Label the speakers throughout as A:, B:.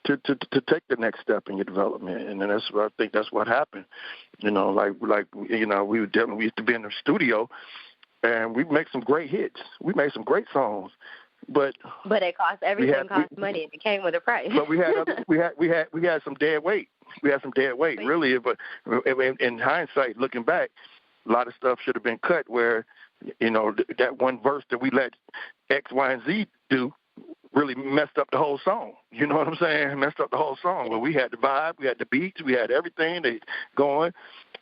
A: to take the next step in your development. And then I think that's what happened. We used to be in the studio, and we make some great hits. We made some great songs, but it
B: cost everything cost money. It came with a price.
A: But we had some dead weight. We had some dead weight, really. But in hindsight, looking back, a lot of stuff should have been cut. Where that one verse that we let X, Y, and Z do really messed up the whole song. You know what I'm saying? Messed up the whole song. But we had the vibe, we had the beats, we had everything going.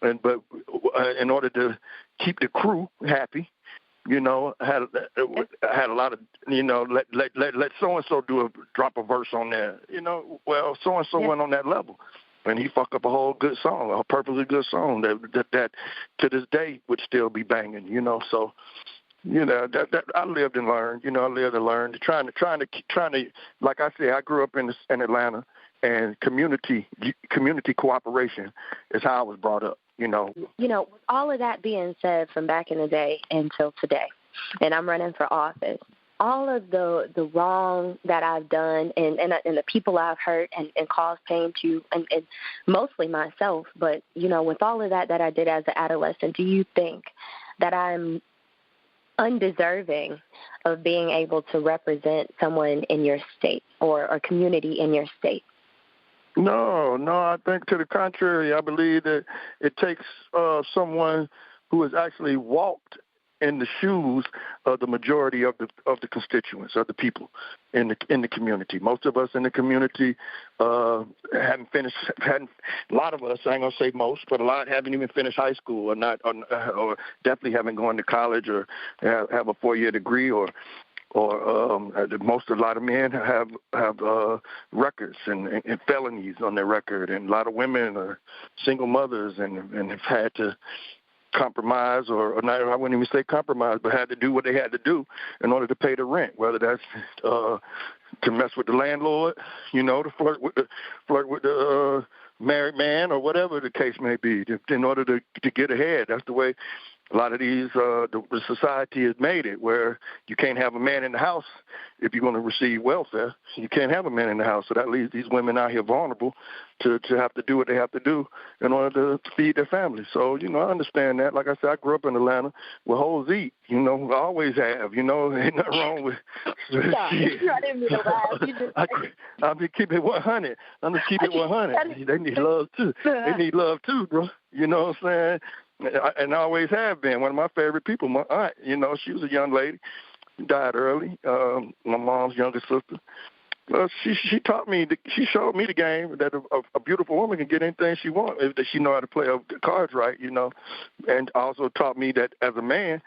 A: But in order to keep the crew happy, I had a lot of, let so and so drop a verse on there. Well, so and so went on that level, and he fucked up a whole good song, a perfectly good song that to this day would still be banging. So. That I lived and learned. I lived and learned. Trying to, like I said, I grew up in Atlanta, and community cooperation is how I was brought up. With
B: all of that being said, from back in the day until today, and I'm running for office, all of the wrong that I've done and the people I've hurt and caused pain to, and mostly myself, but with all of that I did as an adolescent, do you think that I'm undeserving of being able to represent someone in your state or a community in your state?
A: No, I think to the contrary. I believe that it takes someone who has actually walked in the shoes of the majority of the constituents, of the people in the community. Most of us in the community a lot of us, I ain't gonna say most, but a lot haven't even finished high school or definitely haven't gone to college or have a 4-year degree or a lot of men have records and felonies on their record, and a lot of women are single mothers and have had to compromise, or not, I wouldn't even say compromise, but had to do what they had to do in order to pay the rent, whether that's to mess with the landlord, to flirt with the married man, or whatever the case may be, in order to get ahead. That's the way a lot of these, the society has made it, where you can't have a man in the house if you're going to receive welfare. You can't have a man in the house, so that leaves these women out here vulnerable to have to do what they have to do in order to feed their families. So, I understand that. Like I said, I grew up in Atlanta where hoes eat. I always have. Ain't nothing wrong with shit.
B: I didn't mean to laugh.
A: I'm just keep it 100. I'm just keep it 100. They need love too. They need love too, bro. You know what I'm saying? And I always have been. One of my favorite people, my aunt, she was a young lady, died early, my mom's younger sister. She taught me, she showed me the game that a beautiful woman can get anything she wants if she know how to play the cards right, and also taught me that as a man,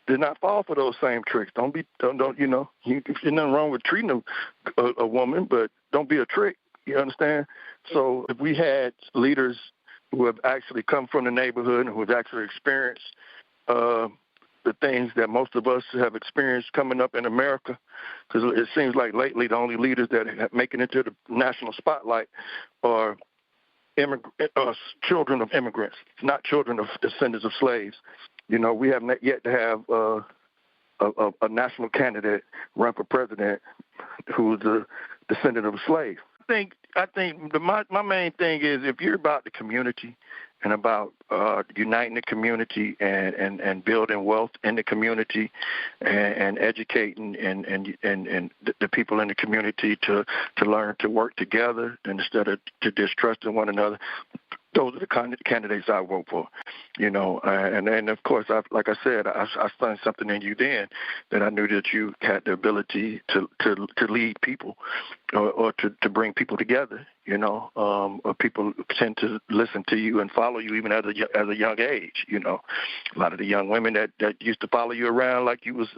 A: do not fall for those same tricks. Don't there's nothing wrong with treating a woman, but don't be a trick, you understand? So if we had leaders who have actually come from the neighborhood and who have actually experienced the things that most of us have experienced coming up in America, because it seems like lately the only leaders that have making it to the national spotlight are children of immigrants, not children of descendants of slaves. We have not yet to have a national candidate run for president who's a descendant of a slave. I think my main thing is, if you're about the community and about uniting the community and building wealth in the community and educating and the people in the community to learn to work together instead of to distrusting one another, those are the kind of candidates I vote for, and of course, like I said, I found something in you then that I knew that you had the ability to lead people or to bring people together, or people tend to listen to you and follow you even as a young age, a lot of the young women that used to follow you around like you was,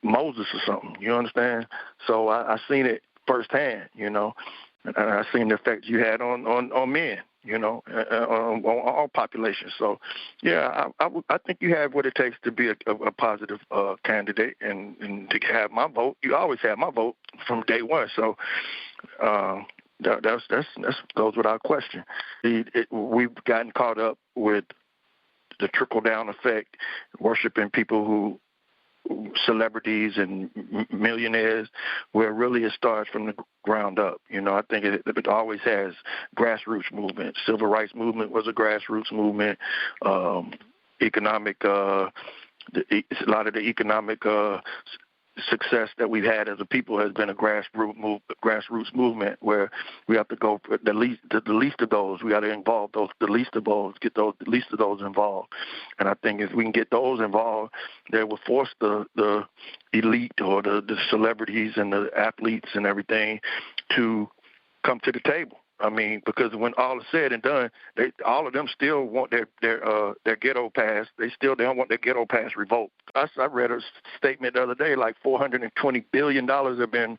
A: Moses or something, you understand? So I seen it firsthand, and I seen the effect you had on men, on all populations. So, yeah, I think you have what it takes to be a positive candidate and to have my vote. You always have my vote from day one. So that goes without question. We've gotten caught up with the trickle down effect, worshiping people who celebrities and millionaires, where really it starts from the ground up. I think it always has grassroots movement. Civil rights movement was a grassroots movement. Economic, a lot of the economic success that we've had as a people has been a grassroots movement, where we have to go for the least of those. We got to involve the least of those, get the least of those involved. And I think if we can get those involved, they will force the elite or the celebrities and the athletes and everything to come to the table. I mean, because when all is said and done, all of them still want their ghetto pass. They don't want their ghetto pass revoked. I read a statement the other day, like $420 billion have been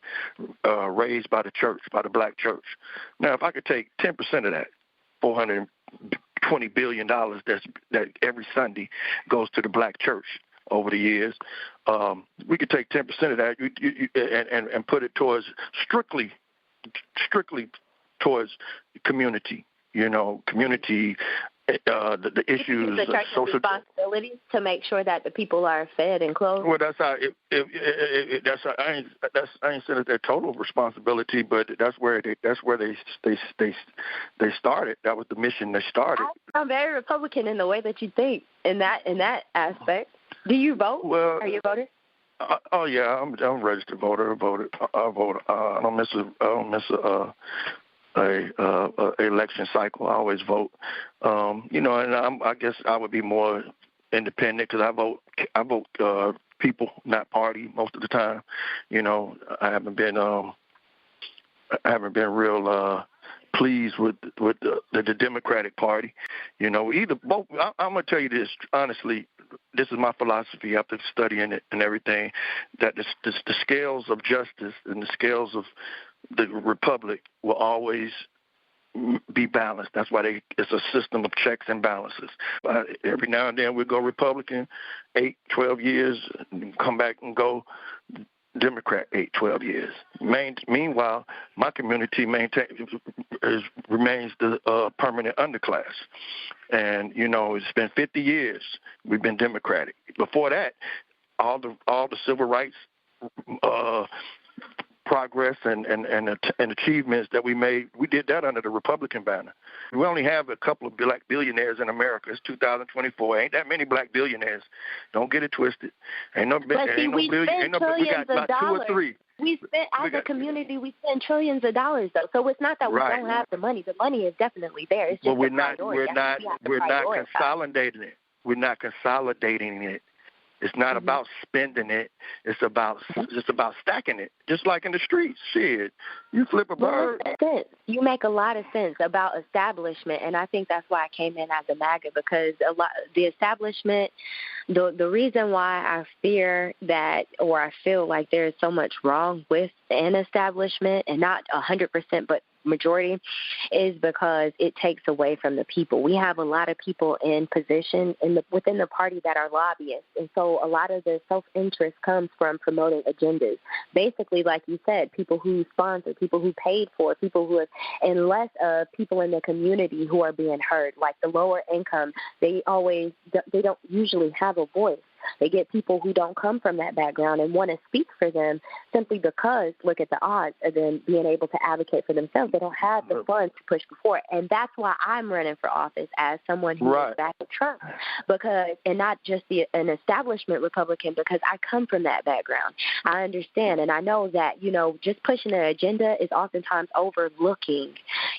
A: raised by the church, by the black church. Now, if I could take 10% of that, $420 billion that every Sunday goes to the black church over the years, we could take 10% of that and put it towards strictly towards community, community, the issues,
B: the church's
A: social
B: responsibility to make sure that the people are fed and clothed.
A: Well, that's how. I ain't saying it's their total responsibility, but that's where they started. That was the mission they started.
B: I'm very Republican in the way that you think in that aspect. Do you vote?
A: Well,
B: are you a voter?
A: Oh yeah, I'm a registered voter. I vote. I don't miss a election cycle. I always vote. And I guess I would be more independent because I vote people, not party, most of the time. I haven't been real pleased with the Democratic Party. Either both. I'm gonna tell you this honestly. This is my philosophy after studying it and everything, that the scales of justice and the scales of the republic will always be balanced. That's why it's a system of checks and balances. Every now and then we go Republican 8, 12 years, and come back and go Democrat 8, 12 years. Meanwhile, my community remains the permanent underclass. And, it's been 50 years we've been Democratic. Before that, all the civil rights progress and achievements that we made, we did that under the Republican banner. We only have a couple of black billionaires in America. It's 2024. Ain't that many black billionaires. Don't get it twisted. We got about $2 or $3.
B: We spent, as a community, we spend trillions of dollars, though. So it's not that we don't have the money. The money is definitely there. It's just
A: we're not consolidating it. We're not consolidating it. It's not about spending it. It's about stacking it, just like in the streets. Shit, you flip a bird.
B: You make a lot of sense about establishment, and I think that's why I came in as a MAGA, because the establishment, the reason why I fear that, or I feel like there is so much wrong with an establishment, and not 100%, but majority, is because it takes away from the people. We have a lot of people in position within the party that are lobbyists, and so a lot of the self-interest comes from promoting agendas. Basically, like you said, people who sponsor, people who paid for, people who have, and less of people in the community who are being heard. Like the lower income, they don't usually have a voice. They get people who don't come from that background and want to speak for them simply because, look at the odds of them being able to advocate for themselves. They don't have the funds to push before. And that's why I'm running for office as someone who is back with Trump, and not just an establishment Republican, because I come from that background. I understand, and I know that, just pushing an agenda is oftentimes overlooking,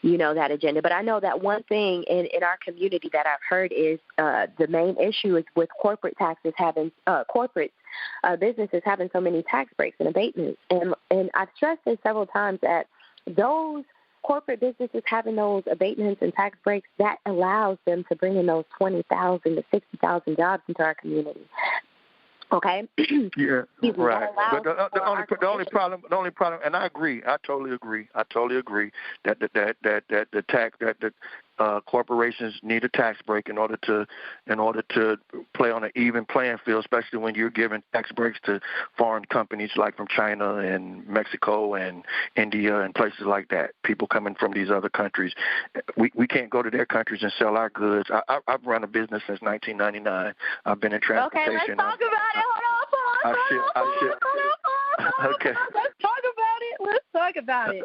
B: that agenda. But I know that one thing in our community that I've heard is the main issue is with corporate taxes businesses having so many tax breaks and abatements. And I've stressed this several times that those corporate businesses having those abatements and tax breaks, that allows them to bring in those 20,000 to 60,000 jobs into our community. Okay.
A: Yeah, right. But the only problem, and I agree. I totally agree that the tax that corporations need a tax break in order to play on an even playing field, especially when you're giving tax breaks to foreign companies like from China and Mexico and India and places like that. People coming from these other countries, we can't go to their countries and sell our goods. I've run a business since 1999. I've been in transportation.
B: Okay, let's talk about it. Hold on,
A: I ship. Okay.
B: Let's talk about it.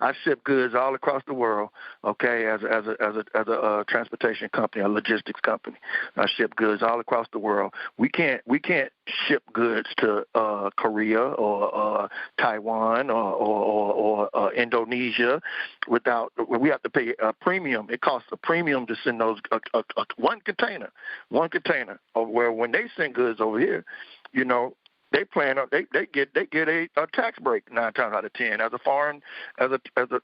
A: I ship goods all across the world. Okay, as a transportation company, a logistics company. I ship goods all across the world. We can't ship goods to Korea or Taiwan or Indonesia without. We have to pay a premium. It costs a premium to send those one container. Where when they send goods over here, you know, they plan on they get a tax break 9 times out of 10 as a foreign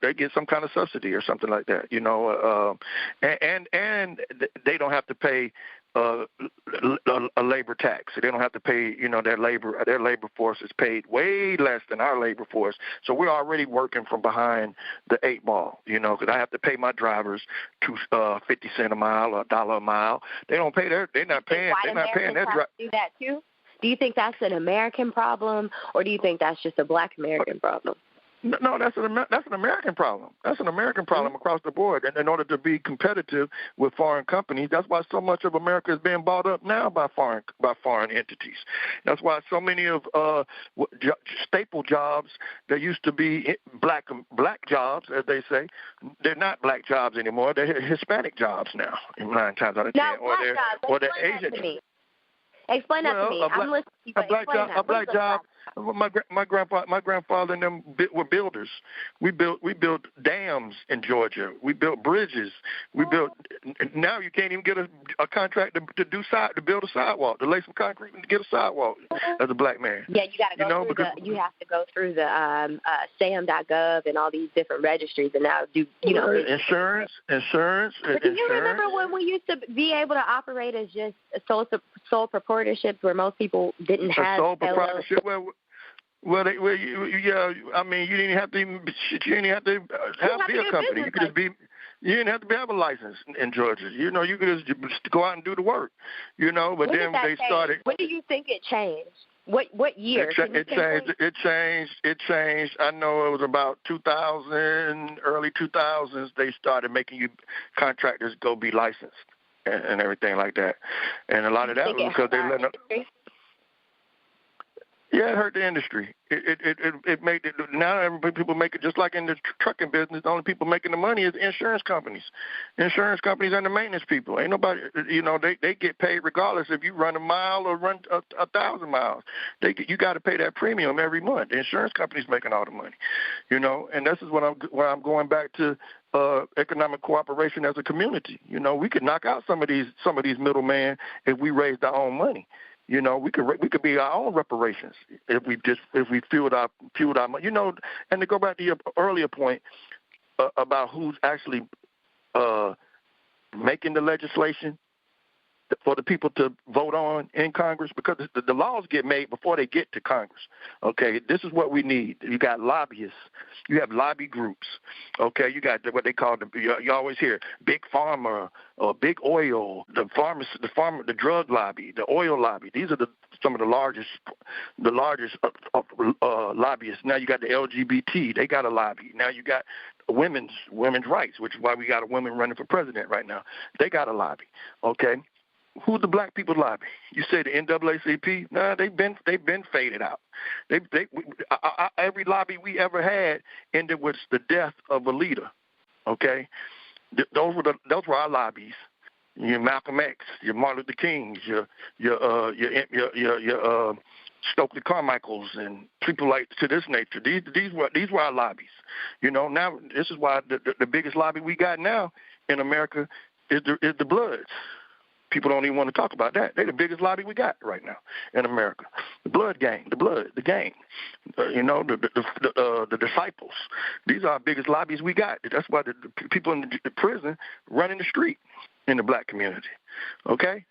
A: they get some kind of subsidy or something like that, you know, and they don't have to pay a labor tax. They don't have to pay, you know, their labor force is paid way less than our labor force. So we're already working from behind the 8 ball, you know, because I have to pay my drivers 50 cents a mile or $1 a mile. They're not paying their
B: do that too? Do you think that's an American problem, or do you think that's just a Black American problem?
A: No, that's an American problem. That's an American problem across the board. And in order to be competitive with foreign companies, that's why so much of America is being bought up now by foreign entities. That's why so many of staple jobs that used to be black jobs, as they say, they're not black jobs anymore. They're Hispanic jobs now, 9 times out of 10, or they're Asian.
B: Explain that to me. I'm listening.
A: A black job. My grandfather and them were builders. We built dams in Georgia. We built bridges. We built. Now you can't even get a contract to build a sidewalk, to lay some concrete and to get a sidewalk as a black man.
B: Yeah, you got to go you have to go through the SAM.gov and all these different registries and now do
A: insurance.
B: But do you remember when we used to be able to operate as just sole proprietorships where most people didn't have
A: sole proprietorship? You didn't have to be a company. You could just be. You didn't have to have a license in Georgia. You know, you could just go out and do the work. You know, but then they started.
B: When do you think it changed? What year?
A: It changed. I know it was about 2000, early 2000s. They started making you contractors go be licensed and everything like that. And a lot of that was because they let them. Yeah, it hurt the industry. It made it. Now people make it just like in the trucking business. The only people making the money is insurance companies. Insurance companies and the maintenance people. Ain't nobody. You know, they get paid regardless if you run a mile or run 1,000 miles. You got to pay that premium every month. The insurance company's making all the money. You know, and this is what I'm going back to. Economic cooperation as a community. You know, we could knock out some of these middlemen if we raised our own money. You know, we could be our own reparations if we fueled our money. You know, and to go back to your earlier point about who's actually making the legislation for the people to vote on in Congress, because the laws get made before they get to Congress. Okay, this is what we need. You got lobbyists. You have lobby groups. Okay, you got what they call you always hear big pharma or big oil, the drug lobby, the oil lobby. These are some of the largest lobbyists. Now you got the LGBT. They got a lobby. Now you got women's rights, which is why we got a woman running for president right now. They got a lobby. Okay. Who the black people lobby? You say the NAACP? Nah, they've been faded out. Every lobby we ever had ended with the death of a leader. Okay, those were our lobbies. Your Malcolm X, your Martin Luther Kings, your Stokely Carmichaels, and people like to this nature. These were our lobbies. You know, now this is why the biggest lobby we got now in America is the Bloods. People don't even want to talk about that. They're the biggest lobby we got right now in America. The Blood gang, the gang. You know, the disciples. These are our biggest lobbies we got. That's why the people in the prison run in the street in the black community. Okay?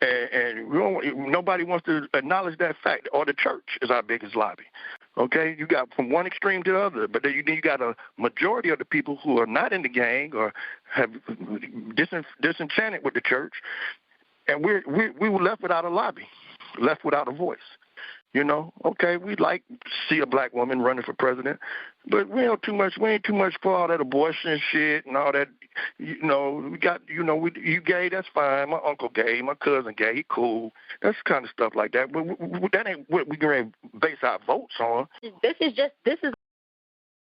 A: And nobody wants to acknowledge that fact. Or the church is our biggest lobby. Okay, you got from one extreme to the other, but then you got a majority of the people who are not in the gang or have disenchanted with the church, and we were left without a lobby, left without a voice. You know, okay, we'd like to see a black woman running for president, but we ain't too much for all that abortion shit and all that You know, we got, you know, you gay, that's fine. My uncle gay, my cousin gay, he cool. That's kind of stuff like that. But that ain't what we're going to base our votes on.
B: This is